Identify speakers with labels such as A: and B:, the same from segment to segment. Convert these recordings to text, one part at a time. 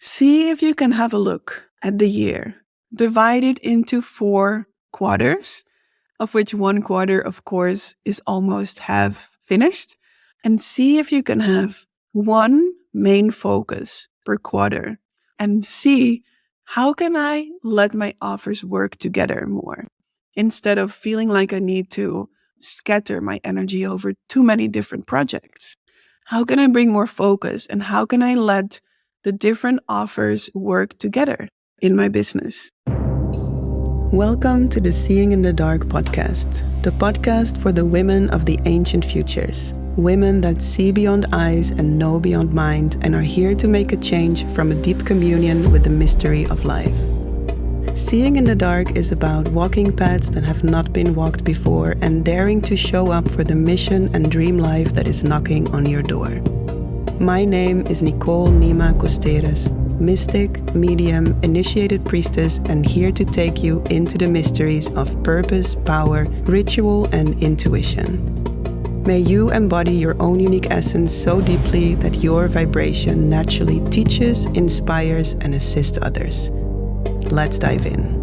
A: See if you can have a look at the year. Divide it into 4 quarters, of which 1 quarter, of course, is almost half finished. And see if you can have one main focus per quarter and see how can I let my offers work together more instead of feeling like I need to scatter my energy over too many different projects. How can I bring more focus and how can I let the different offers work together in my business? Welcome to the Seeing in the Dark podcast, the podcast for the women of the ancient futures, women that see beyond eyes and know beyond mind and are here to make a change from a deep communion with the mystery of life. Seeing in the Dark is about walking paths that have not been walked before and daring to show up for the mission and dream life that is knocking on your door. My name is Nicole Nima Costeres, mystic, medium, initiated priestess, and here to take you into the mysteries of purpose, power, ritual, and intuition. May you embody your own unique essence so deeply that your vibration naturally teaches, inspires, and assists others. Let's dive in.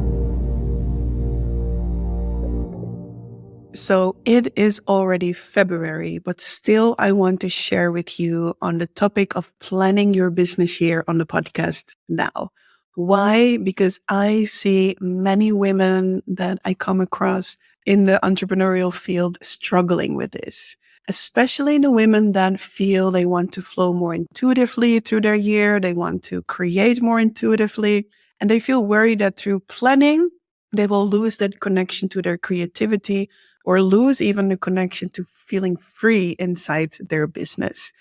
A: So it is already February, but still I want to share with you on the topic of planning your business year on the podcast now. Why? Because I see many women that I come across in the entrepreneurial field struggling with this, especially the women that feel they want to flow more intuitively through their year. They want to create more intuitively, and they feel worried that through planning, they will lose that connection to their creativity or lose even the connection to feeling free inside their business.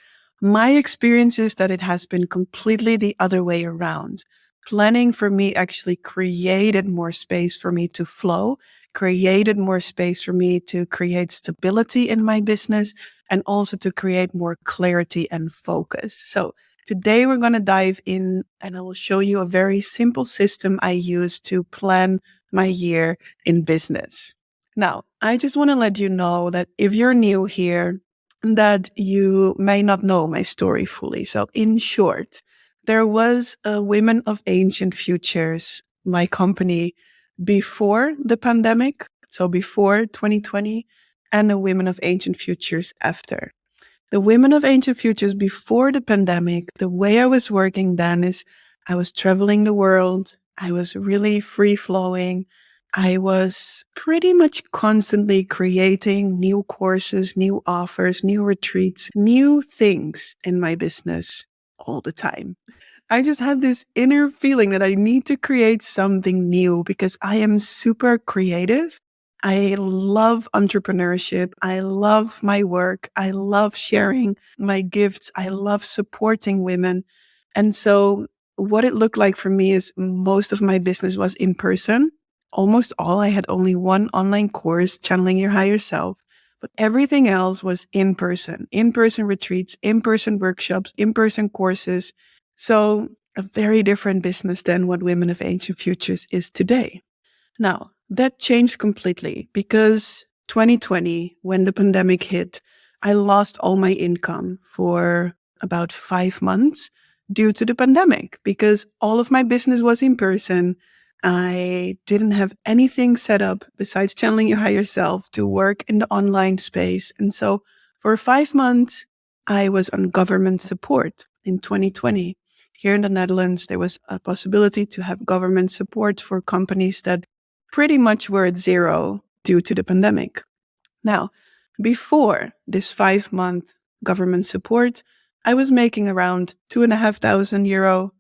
A: My experience is that it has been completely the other way around. Planning for me actually created more space for me to flow, created more space for me to create stability in my business, and also to create more clarity and focus. So today we're going to dive in and I will show you a very simple system I use to plan my year in business. Now, I just want to let you know that if you're new here, that you may not know my story fully. So in short, there was a Women of Ancient Futures, my company, before the pandemic, so before 2020, and the Women of Ancient Futures after. The Women of Ancient Futures before the pandemic, the way I was working then is I was traveling the world. I was really free flowing. I was pretty much constantly creating new courses, new offers, new retreats, new things in my business all the time. I just had this inner feeling that I need to create something new because I am super creative. I love entrepreneurship. I love my work. I love sharing my gifts. I love supporting women. And so what it looked like for me is most of my business was in person. Almost all. I had only one online course, Channeling Your Higher Self, but everything else was in person retreats, in-person workshops, in-person courses. So a very different business than what Women of Ancient Futures is today. Now, that changed completely because 2020, when the pandemic hit, I lost all my income for about 5 months due to the pandemic because all of my business was in person. I didn't have anything set up besides Channeling Your Higher Self to work in the online space. And so for 5 months, I was on government support in 2020. Here in the Netherlands, there was a possibility to have government support for companies that pretty much were at zero due to the pandemic. Now, before this 5-month government support, I was making around €2,500,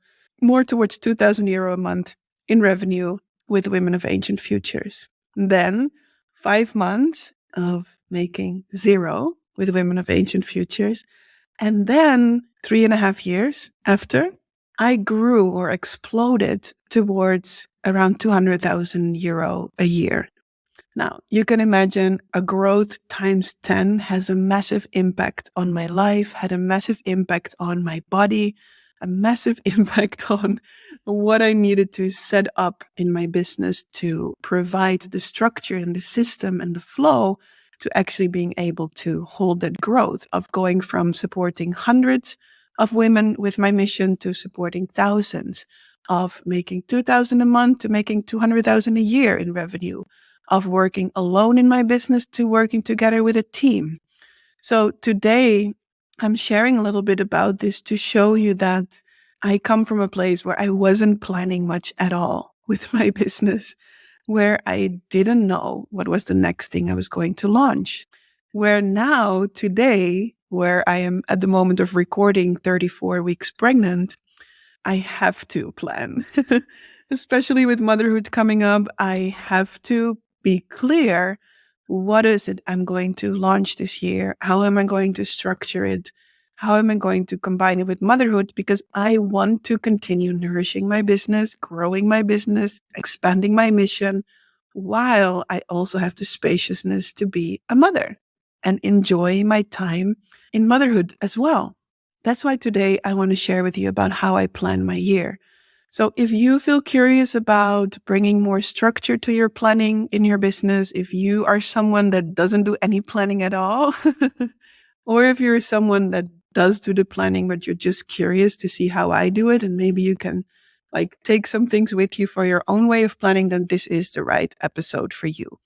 A: more towards €2,000 a month in revenue with Women of Ancient Futures. Then 5 months of making zero with Women of Ancient Futures. And then 3.5 years after, I grew or exploded towards around €200,000 a year. Now, you can imagine a growth times 10 has a massive impact on my life, had a massive impact on my body, a massive impact on what I needed to set up in my business to provide the structure and the system and the flow to actually being able to hold that growth of going from supporting hundreds of women with my mission to supporting thousands, of making 2,000 a month to making 200,000 a year in revenue, of working alone in my business to working together with a team. So today I'm sharing a little bit about this to show you that I come from a place where I wasn't planning much at all with my business, where I didn't know what was the next thing I was going to launch. Where now, today, where I am at the moment of recording 34 weeks pregnant, I have to plan. Especially with motherhood coming up, I have to be clear. What is it I'm going to launch this year? How am I going to structure it? How am I going to combine it with motherhood? Because I want to continue nourishing my business, growing my business, expanding my mission, while I also have the spaciousness to be a mother and enjoy my time in motherhood as well. That's why today I want to share with you about how I plan my year. So if you feel curious about bringing more structure to your planning in your business, if you are someone that doesn't do any planning at all, or if you're someone that does do the planning, but you're just curious to see how I do it, and maybe you can take some things with you for your own way of planning, then this is the right episode for you.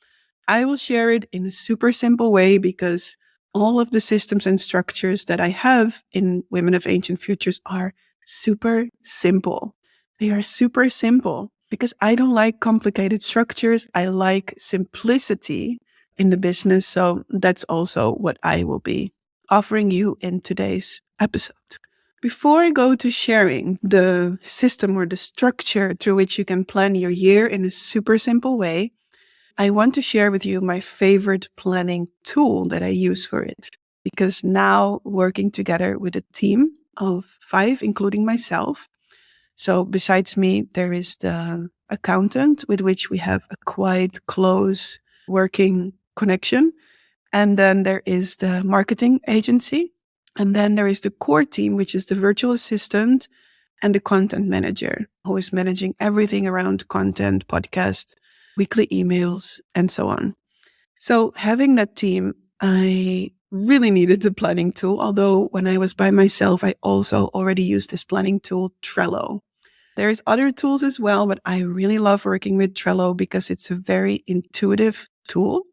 A: I will share it in a super simple way because all of the systems and structures that I have in Women of Ancient Futures are super simple. They are super simple because I don't like complicated structures. I like simplicity in the business. So that's also what I will be offering you in today's episode. Before I go to sharing the system or the structure through which you can plan your year in a super simple way, I want to share with you my favorite planning tool that I use for it. Because now working together with a team of 5, including myself. So besides me, there is the accountant with which we have a quite close working connection. And then there is the marketing agency. And then there is the core team, which is the virtual assistant and the content manager, who is managing everything around content, podcast, weekly emails, and so on. So having that team, I really needed the planning tool. Although when I was by myself, I also already used this planning tool, Trello. There's other tools as well, but I really love working with Trello because it's a very intuitive tool.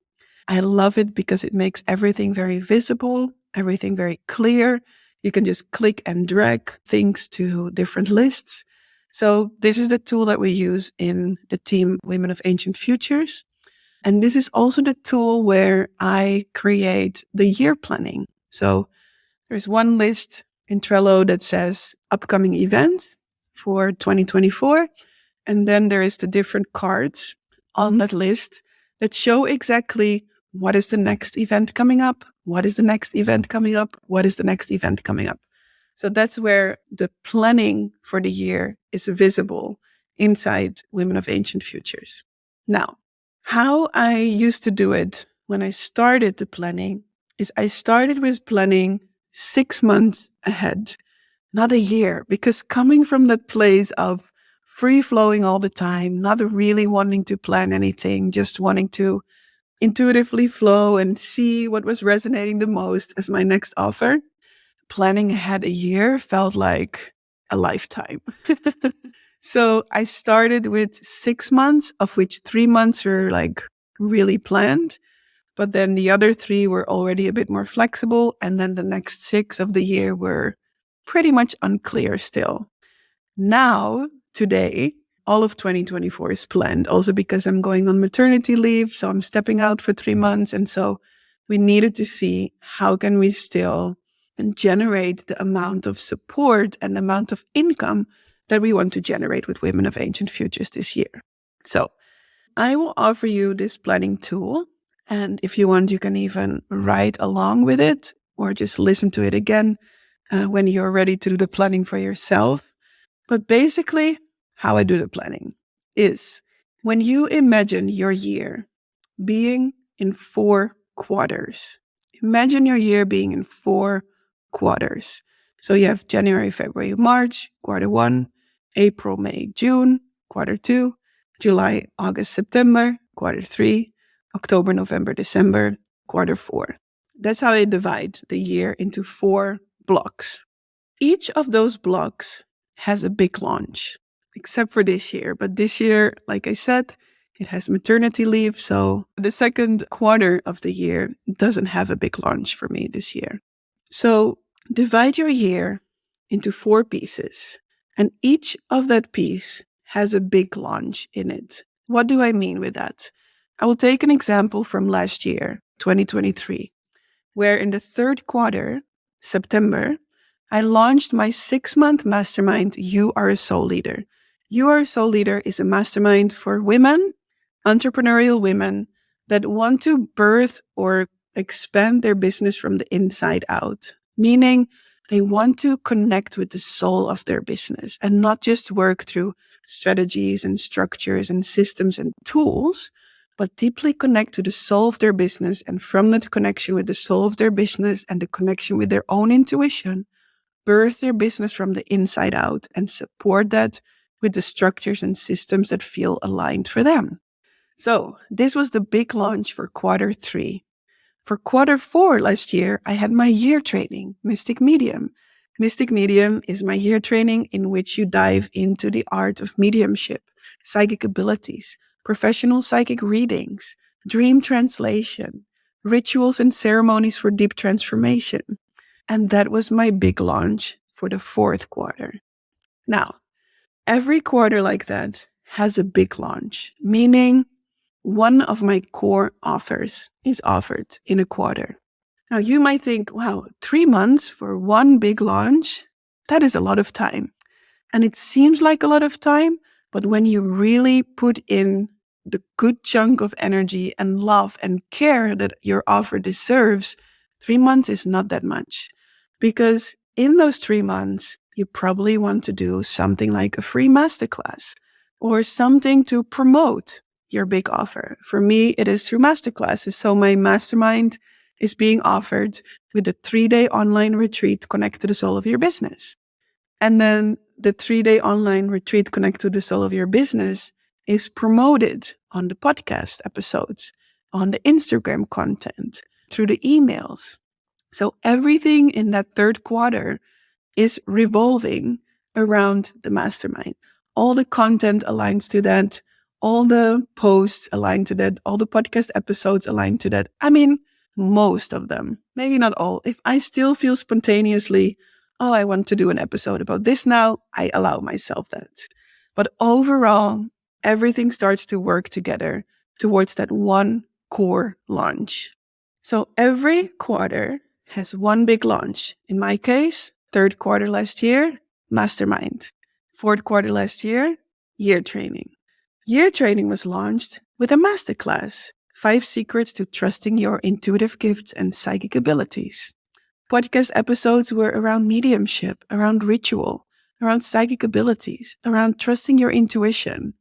A: I love it because it makes everything very visible, everything very clear. You can just click and drag things to different lists. So this is the tool that we use in the team Women of Ancient Futures. And this is also the tool where I create the year planning. So there's one list in Trello that says upcoming events for 2024. And then there is the different cards on that list that show exactly what is the next event coming up, what is the next event coming up, what is the next event coming up. So that's where the planning for the year is visible inside Women of Ancient Futures. Now, how I used to do it when I started the planning is I started with planning 6 months ahead, not a year, because coming from that place of free flowing all the time, not really wanting to plan anything, just wanting to intuitively flow and see what was resonating the most as my next offer, planning ahead a year felt like a lifetime. So I started with 6 months, of which 3 months were really planned. But then the other 3 were already a bit more flexible. And then the next 6 of the year were pretty much unclear still. Now, today, all of 2024 is planned, also because I'm going on maternity leave. So I'm stepping out for 3 months. And so we needed to see how can we still generate the amount of support and amount of income that we want to generate with Women of Ancient Futures this year. So I will offer you this planning tool. And if you want, you can even write along with it or just listen to it again when you're ready to do the planning for yourself. But basically, how I do the planning is when you imagine your year being in 4 quarters. Imagine your year being in 4 quarters. So you have January, February, March, quarter 1, April, May, June, quarter 2, July, August, September, quarter 3, October, November, December, quarter 4. That's how I divide the year into 4 blocks. Each of those blocks has a big launch, except for this year. But this year, like I said, it has maternity leave. So the second quarter of the year doesn't have a big launch for me this year. So divide your year into 4 pieces, and each of that piece has a big launch in it. What do I mean with that? I will take an example from last year, 2023, where in the third quarter, September, I launched my 6-month mastermind, You Are a Soul Leader. You Are a Soul Leader is a mastermind for women, entrepreneurial women that want to birth or expand their business from the inside out, meaning they want to connect with the soul of their business and not just work through strategies and structures and systems and tools, but deeply connect to the soul of their business. And from that connection with the soul of their business and the connection with their own intuition, birth their business from the inside out and support that with the structures and systems that feel aligned for them. So this was the big launch for quarter 3. For quarter 4 last year, I had my year training, Mystic Medium. Mystic Medium is my year training in which you dive into the art of mediumship, psychic abilities, professional psychic readings, dream translation, rituals and ceremonies for deep transformation. And that was my big launch for the 4th quarter. Now, every quarter like that has a big launch, meaning one of my core offers is offered in a quarter. Now, you might think, wow, 3 months for one big launch? That is a lot of time. And it seems like a lot of time, but when you really put in the good chunk of energy and love and care that your offer deserves, 3 months is not that much. Because in those 3 months, you probably want to do something like a free masterclass or something to promote your big offer. For me, it is through masterclasses. So my mastermind is being offered with a 3-day online retreat, Connect to the Soul of Your Business. And then the 3-day online retreat, Connect to the Soul of Your Business, is promoted on the podcast episodes, on the Instagram content, through the emails. So everything in that third quarter is revolving around the mastermind. All the content aligns to that. All the posts align to that. All the podcast episodes align to that. I mean, most of them, maybe not all. If I still feel spontaneously, oh, I want to do an episode about this now, I allow myself that. But overall, everything starts to work together towards that one core launch. So every quarter has one big launch. In my case, third quarter last year, mastermind. Fourth quarter last year, year training. Year training was launched with a masterclass, 5 secrets to trusting your intuitive gifts and psychic abilities. Podcast episodes were around mediumship, around ritual, around psychic abilities, around trusting your intuition.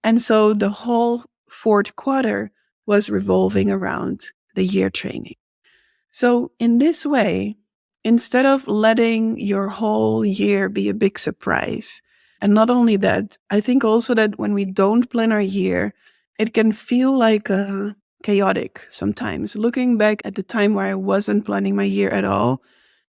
A: And so the whole fourth quarter was revolving around the year training. So in this way, instead of letting your whole year be a big surprise, and not only that, I think also that when we don't plan our year, it can feel like chaotic sometimes. Looking back at the time where I wasn't planning my year at all,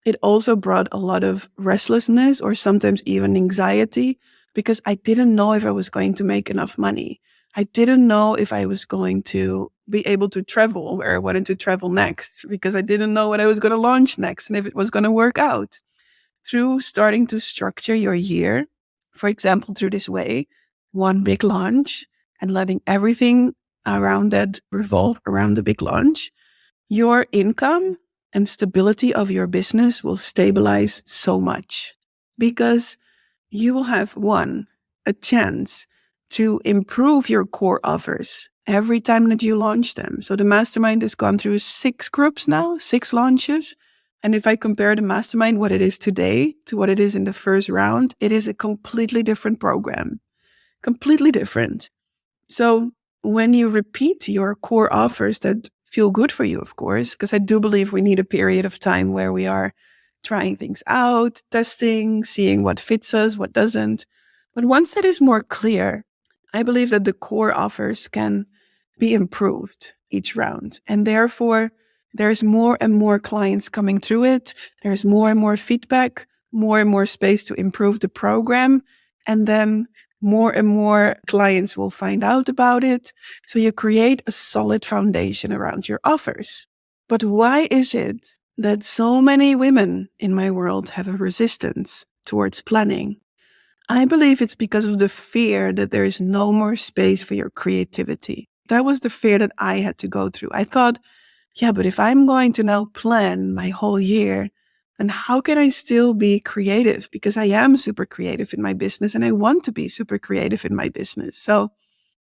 A: it also brought a lot of restlessness or sometimes even anxiety because I didn't know if I was going to make enough money. I didn't know if I was going to be able to travel where I wanted to travel next because I didn't know what I was going to launch next and if it was going to work out. Through starting to structure your year, for example, through this way, one big launch and letting everything around that revolve around the big launch, your income and stability of your business will stabilize so much because you will have a chance to improve your core offers every time that you launch them. So the mastermind has gone through 6 groups now, 6 launches. And if I compare the mastermind, what it is today to what it is in the first round, it is a completely different program, completely different. So when you repeat your core offers that feel good for you, of course, because I do believe we need a period of time where we are trying things out, testing, seeing what fits us, what doesn't. But once that is more clear, I believe that the core offers can be improved each round. And therefore, there's more and more clients coming through it. There's more and more feedback, more and more space to improve the program. And then more and more clients will find out about it. So you create a solid foundation around your offers. But why is it that so many women in my world have a resistance towards planning? I believe it's because of the fear that there is no more space for your creativity. That was the fear that I had to go through. I thought, yeah, but if I'm going to now plan my whole year, then how can I still be creative? Because I am super creative in my business and I want to be super creative in my business. So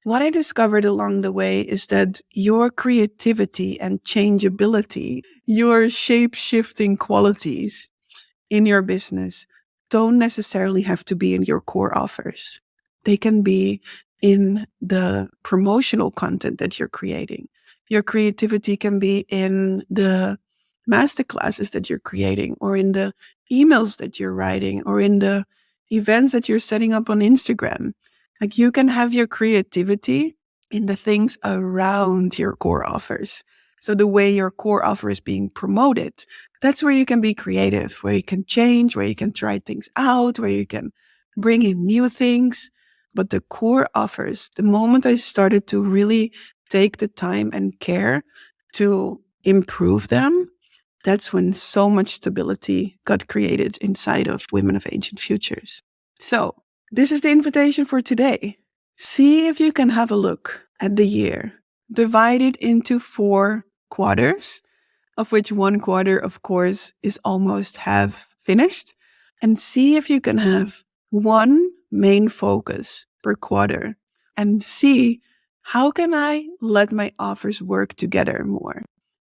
A: what I discovered along the way is that your creativity and changeability, your shape shifting qualities in your business don't necessarily have to be in your core offers. They can be in the promotional content that you're creating. Your creativity can be in the masterclasses that you're creating, or in the emails that you're writing, or in the events that you're setting up on Instagram. Like, you can have your creativity in the things around your core offers. So the way your core offer is being promoted, that's where you can be creative, where you can change, where you can try things out, where you can bring in new things. But the core offers, the moment I started to really take the time and care to improve them, that's when so much stability got created inside of Women of Ancient Futures. So this is the invitation for today. See if you can have a look at the year, divide it into 4 quarters, of which 1 quarter, of course, is almost half finished, and see if you can have one main focus per quarter, and see how can I let my offers work together more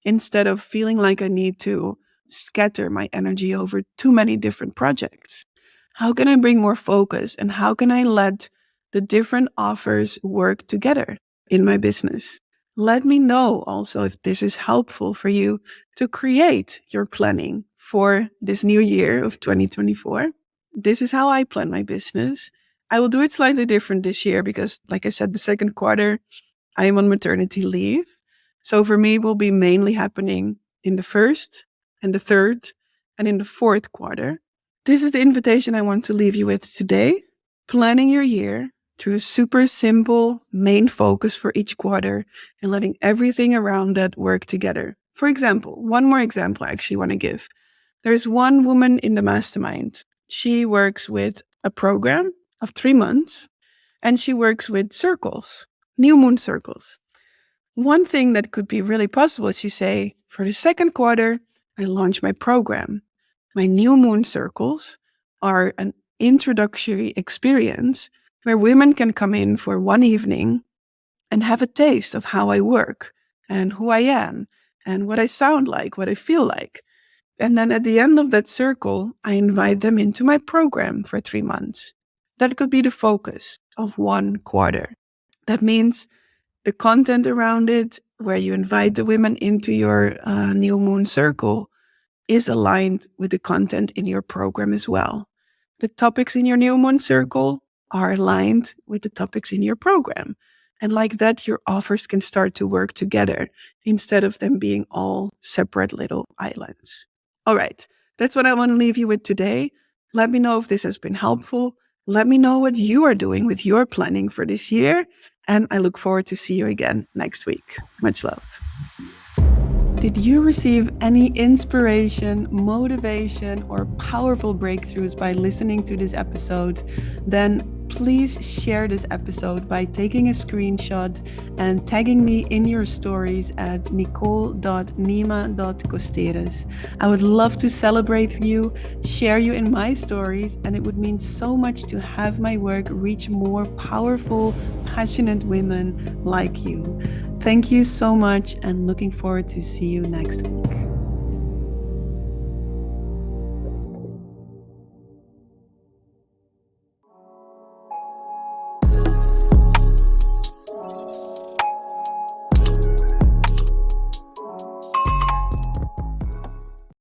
A: instead of feeling like I need to scatter my energy over too many different projects. How can I bring more focus, and how can I let the different offers work together in my business? Let me know also if this is helpful for you to create your planning for this new year of 2024. This is how I plan my business. I will do it slightly different this year because, like I said, the second quarter, I am on maternity leave. So for me, it will be mainly happening in the first and the third and in the fourth quarter. This is the invitation I want to leave you with today. Planning your year through a super simple main focus for each quarter and letting everything around that work together. For example, one more example I actually want to give. There's one woman in the mastermind. She works with a program of 3 months, and she works with circles, new moon circles. One thing that could be really possible is you say, for the second quarter, I launch my program. My new moon circles are an introductory experience where women can come in for one evening and have a taste of how I work and who I am and what I sound like, what I feel like. And then at the end of that circle, I invite them into my program for 3 months. That could be the focus of 1 quarter. That means the content around it, where you invite the women into your new moon circle, is aligned with the content in your program as well. The topics in your new moon circle are aligned with the topics in your program. And like that, your offers can start to work together instead of them being all separate little islands. All right, that's what I want to leave you with today. Let me know if this has been helpful. Let me know what you are doing with your planning for this year. And I look forward to see you again next week. Much love. Did you receive any inspiration, motivation, or powerful breakthroughs by listening to this episode? Then please share this episode by taking a screenshot and tagging me in your stories at nicole.nima.costeres. I would love to celebrate you, share you in my stories, and it would mean so much to have my work reach more powerful, passionate women like you. Thank you so much, and looking forward to see you next week.